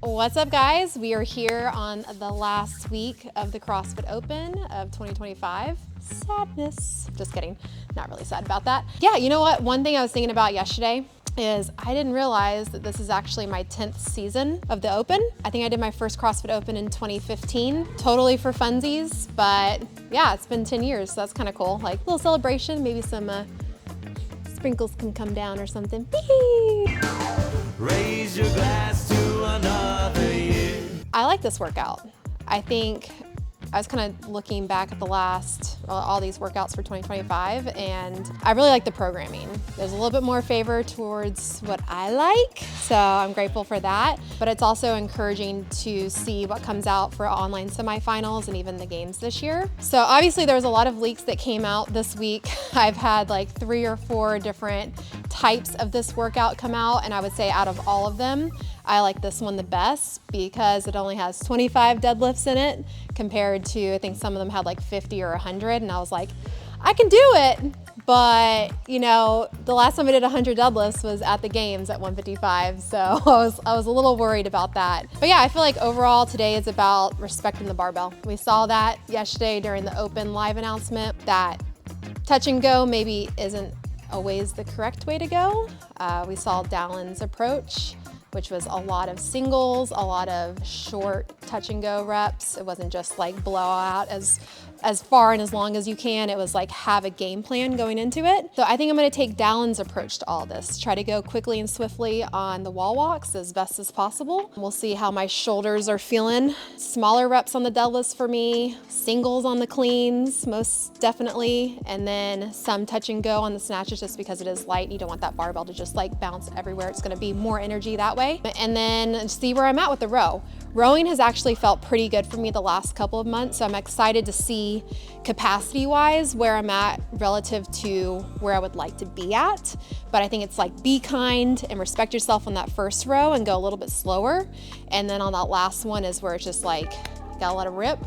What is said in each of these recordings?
What's up, guys? We are here on the last week of the CrossFit Open of 2025. Sadness. Just kidding. Not really sad about that. Yeah, you know what? One thing I was thinking about yesterday is I didn't realize that this is actually my 10th season of the Open. I think I did my first CrossFit Open in 2015, totally for funsies, but yeah, it's been 10 years, so that's kind of cool. Like a little celebration, maybe some sprinkles can come down or something. Raise your glass to another year. I like this workout. I think I was kind of looking back at all these workouts for 2025, and I really like the programming. There's a little bit more favor towards what I like, so I'm grateful for that. But it's also encouraging to see what comes out for online semifinals and even the games this year. So obviously there was a lot of leaks that came out this week. I've had like 3 or 4 different types of this workout come out, and I would say out of all of them, I like this one the best because it only has 25 deadlifts in it compared to, I think some of them had like 50 or 100, and I was like, I can do it. But you know, the last time I did 100 deadlifts was at the games at 155, so I was a little worried about that. But yeah, I feel like overall today is about respecting the barbell. We saw that yesterday during the Open live announcement, that touch and go maybe isn't always the correct way to go. We saw Dallin's approach, which was a lot of singles, a lot of short touch and go reps. It wasn't just like blow out as far and as long as you can. It was like have a game plan going into it. So I think I'm gonna take Dallin's approach to all this. Try to go quickly and swiftly on the wall walks as best as possible. We'll see how my shoulders are feeling. Smaller reps on the deadlifts for me, singles on the cleans, most definitely, and then some touch and go on the snatches just because it is light. You don't want that barbell to just like bounce everywhere. It's gonna be more energy that way. And then see where I'm at with the row. Rowing has actually felt pretty good for me the last couple of months, so I'm excited to see capacity-wise where I'm at relative to where I would like to be at. But I think it's like be kind and respect yourself on that first row and go a little bit slower. And then on that last one is where it's just like, gotta let it rip.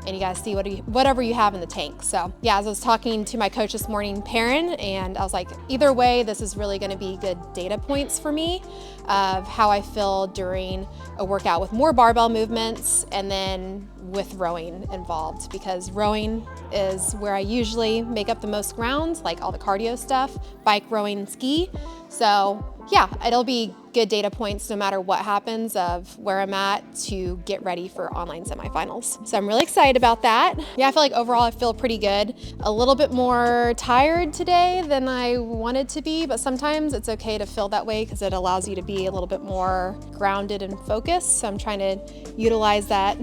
And you guys see whatever you have in the tank. So yeah, as I was talking to my coach this morning, Perrin, and I was like, either way, this is really gonna be good data points for me of how I feel during a workout with more barbell movements and then with rowing involved, because rowing is where I usually make up the most ground, like all the cardio stuff, bike, rowing, and ski. So yeah, it'll be good data points no matter what happens of where I'm at to get ready for online semifinals. So I'm really excited about that. Yeah, I feel like overall I feel pretty good. A little bit more tired today than I wanted to be, but sometimes it's okay to feel that way because it allows you to be a little bit more grounded and focused. So I'm trying to utilize that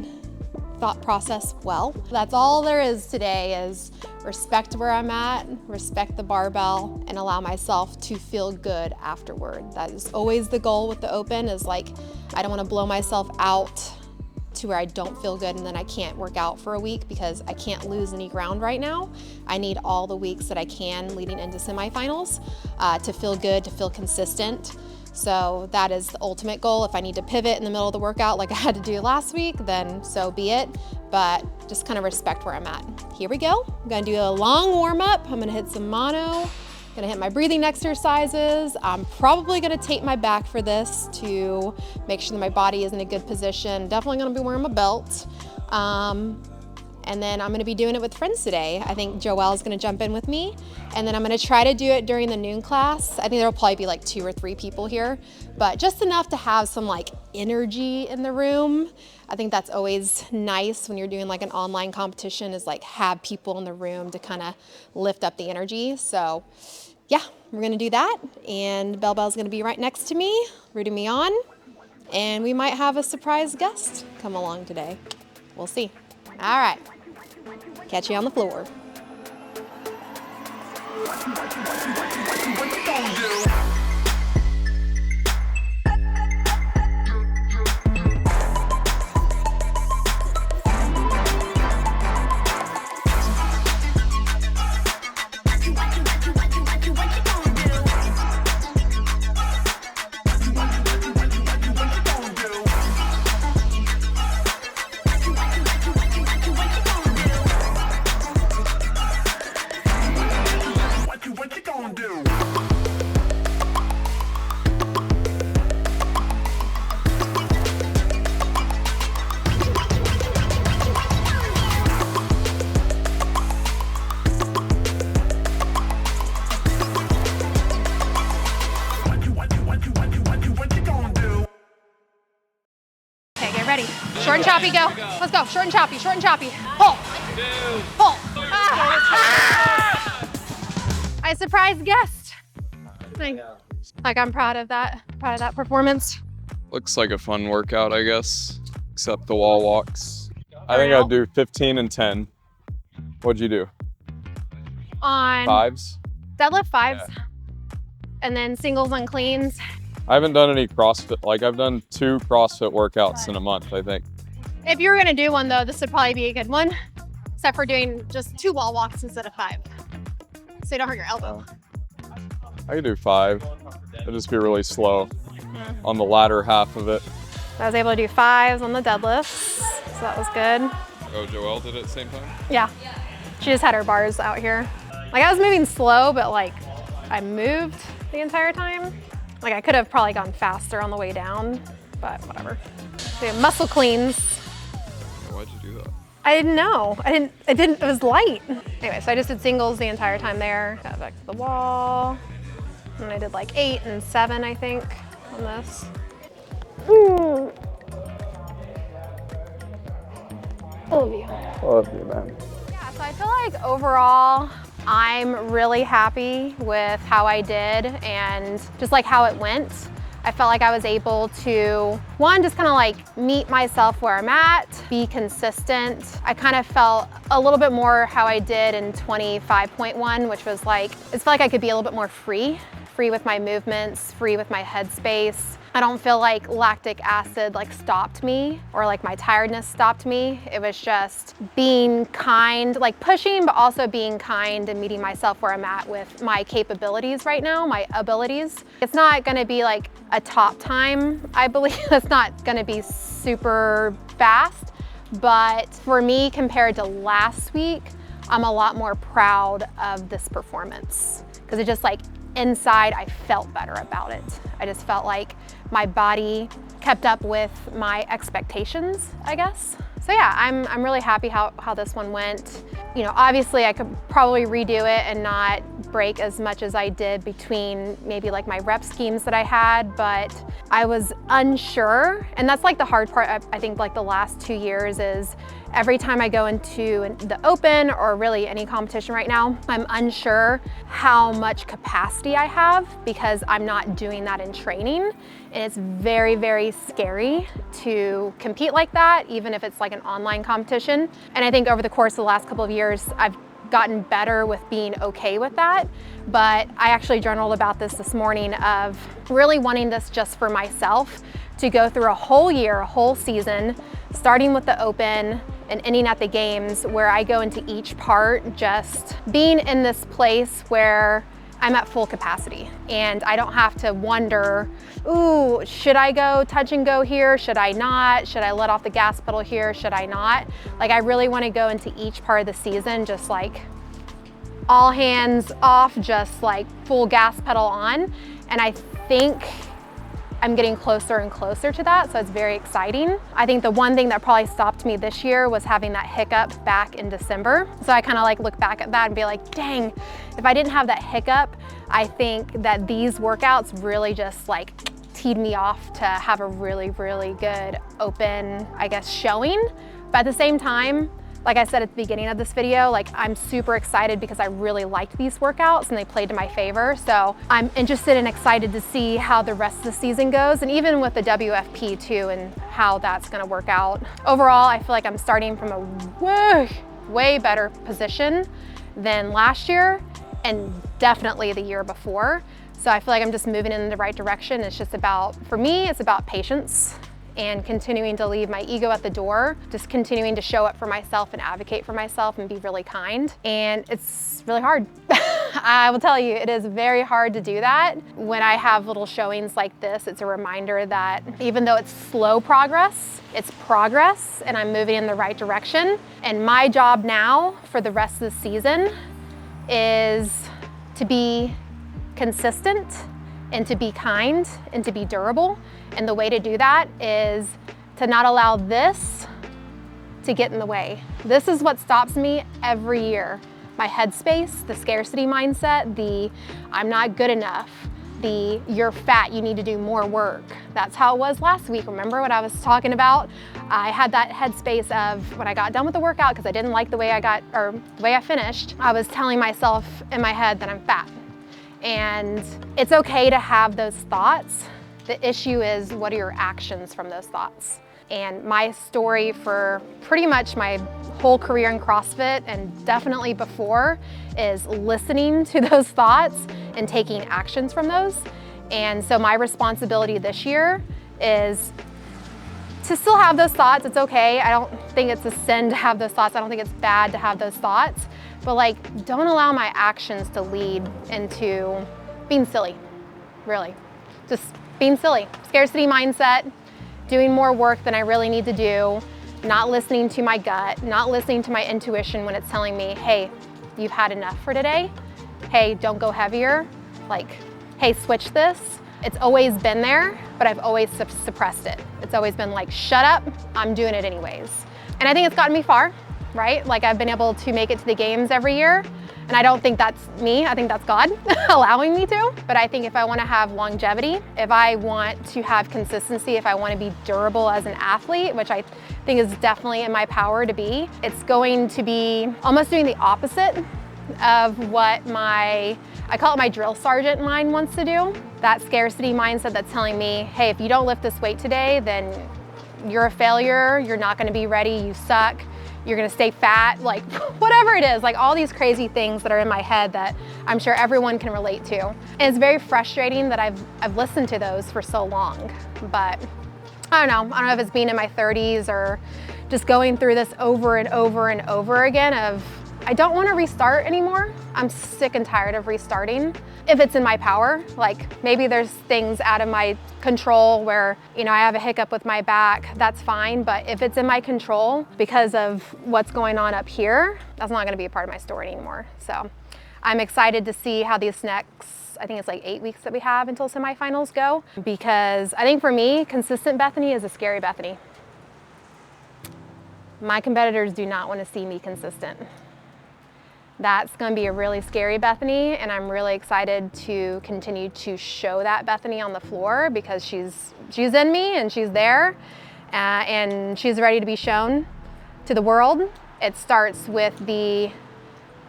thought process well. That's all there is today, is respect where I'm at, respect the barbell, and allow myself to feel good afterward. That is always the goal with the Open, is like, I don't want to blow myself out to where I don't feel good and then I can't work out for a week because I can't lose any ground right now. I need all the weeks that I can leading into semifinals to feel good, to feel consistent. So that is the ultimate goal. If I need to pivot in the middle of the workout like I had to do last week, then so be it. But just kind of respect where I'm at. Here we go. I'm gonna do a long warm up. I'm gonna hit some mono. Gonna hit my breathing exercises. I'm probably gonna tape my back for this to make sure that my body is in a good position. Definitely gonna be wearing my belt. And then I'm gonna be doing it with friends today. I think Joelle's gonna jump in with me. And then I'm gonna try to do it during the noon class. I think there'll probably be like 2 or 3 people here, but just enough to have some like energy in the room. I think that's always nice when you're doing like an online competition, is like have people in the room to kind of lift up the energy. So yeah, we're gonna do that. And Bell Bell's gonna be right next to me, rooting me on. And we might have a surprise guest come along today. We'll see. All right. Catch you on the floor. Short and choppy, go. Let's go. Short and choppy, short and choppy. Pull. Pull. I surprised guest. Like I'm proud of that performance. Looks like a fun workout, I guess, except the wall walks. I think I'd do 15 and 10. What'd you do? On Fives? deadlift fives, Yeah. and then singles on cleans. I haven't done any CrossFit. Like I've done 2 CrossFit workouts in a month, I think. If you were gonna do one though, this would probably be a good one, except for doing just 2 wall walks instead of 5. So you don't hurt your elbow. I could do 5. It'd just be really slow on the latter half of it. I was able to do 5s on the deadlifts, so that was good. Oh, Joelle did it at the same time? Yeah, she just had her bars out here. Like I was moving slow, but like I moved the entire time. Like I could have probably gone faster on the way down, but whatever. So yeah, muscle cleans. Why'd you do that? I didn't know. It was light. Anyway, so I just did singles the entire time there. Got back to the wall. And I did like 8 and 7, I think, on this. Ooh. Love you. Love you, man. Yeah, so I feel like overall, I'm really happy with how I did and just like how it went. I felt like I was able to, one, just kind of like meet myself where I'm at, be consistent. I kind of felt a little bit more how I did in 25.1, which was like, it felt like I could be a little bit more free with my movements, free with my headspace. I don't feel like lactic acid like stopped me or like my tiredness stopped me. It was just being kind, like pushing, but also being kind and meeting myself where I'm at with my capabilities right now, my abilities. It's not gonna be like a top time, I believe. It's not gonna be super fast, but for me, compared to last week, I'm a lot more proud of this performance because it just like inside, I felt better about it. I just felt like my body kept up with my expectations, I guess. So yeah, I'm really happy how this one went. You know, obviously I could probably redo it and not break as much as I did between maybe like my rep schemes that I had, but I was unsure. And that's like the hard part, I think like the last 2 years is every time I go into the open or really any competition right now, I'm unsure how much capacity I have because I'm not doing that in training. And it's very, very scary to compete like that, even if it's like an online competition. And I think over the course of the last couple of years, I've gotten better with being okay with that. But I actually journaled about this morning of really wanting this just for myself to go through a whole year, a whole season, starting with the open and ending at the games where I go into each part just being in this place where I'm at full capacity and I don't have to wonder, ooh, should I go touch and go here? Should I not? Should I let off the gas pedal here? Should I not? Like I really want to go into each part of the season just like all hands off, just like full gas pedal on. And I think I'm getting closer and closer to that, so it's very exciting. I think the one thing that probably stopped me this year was having that hiccup back in December. So I kind of like look back at that and be like, dang, if I didn't have that hiccup, I think that these workouts really just like teed me off to have a really, really good open, I guess, showing. But at the same time, like I said at the beginning of this video, like I'm super excited because I really liked these workouts and they played to my favor. So I'm interested and excited to see how the rest of the season goes, and even with the WFP too and how that's gonna work out. Overall, I feel like I'm starting from a way better position than last year and definitely the year before. So I feel like I'm just moving in the right direction. It's just about, for me, it's about patience and continuing to leave my ego at the door, just continuing to show up for myself and advocate for myself and be really kind. And it's really hard. I will tell you, it is very hard to do that. When I have little showings like this, it's a reminder that even though it's slow progress, it's progress and I'm moving in the right direction. And my job now for the rest of the season is to be consistent and to be kind and to be durable. And the way to do that is to not allow this to get in the way. This is what stops me every year. My headspace, the scarcity mindset, the I'm not good enough, you're fat, you need to do more work. That's how it was last week. Remember what I was talking about? I had that headspace of when I got done with the workout, because I didn't like the way I finished, I was telling myself in my head that I'm fat. And it's okay to have those thoughts. The issue is, what are your actions from those thoughts? And my story for pretty much my whole career in CrossFit, and definitely before, is listening to those thoughts and taking actions from those. And so my responsibility this year is to still have those thoughts. It's okay. I don't think it's a sin to have those thoughts. I don't think it's bad to have those thoughts. But like, don't allow my actions to lead into being silly, really. Just being silly. Scarcity mindset, doing more work than I really need to do, not listening to my gut, not listening to my intuition when it's telling me, hey, you've had enough for today. Hey, don't go heavier. Like, hey, switch this. It's always been there, but I've always suppressed it. It's always been like, shut up, I'm doing it anyways. And I think it's gotten me far, right? Like, I've been able to make it to the games every year. And I don't think that's me, I think that's God allowing me to. But I think if I want to have longevity, if I want to have consistency, if I want to be durable as an athlete, which I think is definitely in my power to be, it's going to be almost doing the opposite of what I call it my drill sergeant mind wants to do. That scarcity mindset that's telling me, hey, if you don't lift this weight today, then you're a failure, you're not going to be ready, you suck, you're gonna stay fat, like whatever it is, like all these crazy things that are in my head that I'm sure everyone can relate to. And it's very frustrating that I've listened to those for so long, but I don't know if it's being in my 30s or just going through this over and over and over again of, I don't want to restart anymore. I'm sick and tired of restarting. If it's in my power, like maybe there's things out of my control where, you know, I have a hiccup with my back, that's fine. But if it's in my control because of what's going on up here, that's not going to be a part of my story anymore. So I'm excited to see how these next, I think it's like 8 weeks that we have until semifinals go, because I think for me, consistent Bethany is a scary Bethany. My competitors do not want to see me consistent. That's going to be a really scary Bethany, and I'm really excited to continue to show that Bethany on the floor, because she's in me and she's there, and she's ready to be shown to the world. It starts with the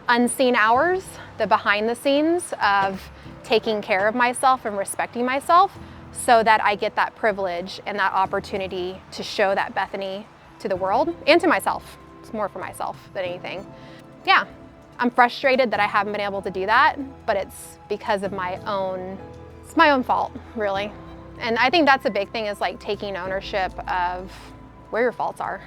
unseen hours, the behind the scenes of taking care of myself and respecting myself, so that I get that privilege and that opportunity to show that Bethany to the world and to myself. It's more for myself than anything. Yeah. I'm frustrated that I haven't been able to do that, but it's because of it's my own fault, really. And I think that's a big thing, is like taking ownership of where your faults are.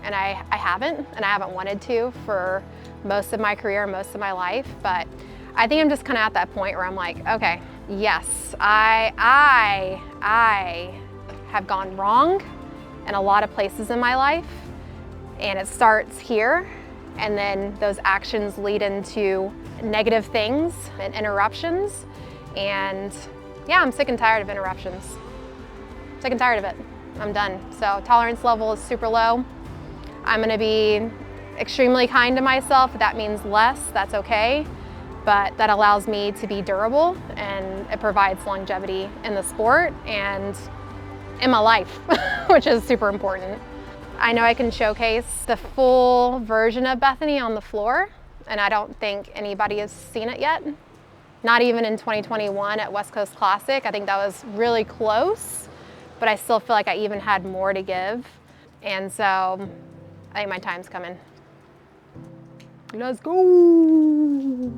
And I haven't wanted to for most of my career, most of my life, but I think I'm just kind of at that point where I'm like, okay, yes, I have gone wrong in a lot of places in my life, and it starts here. And then those actions lead into negative things and interruptions. And yeah, I'm sick and tired of interruptions. Sick and tired of it. I'm done. So tolerance level is super low. I'm gonna be extremely kind to myself. If that means less, that's okay. But that allows me to be durable, and it provides longevity in the sport and in my life, which is super important. I know I can showcase the full version of Bethany on the floor, and I don't think anybody has seen it yet. Not even in 2021 at West Coast Classic. I think that was really close, but I still feel like I even had more to give. And so I think my time's coming. Let's go.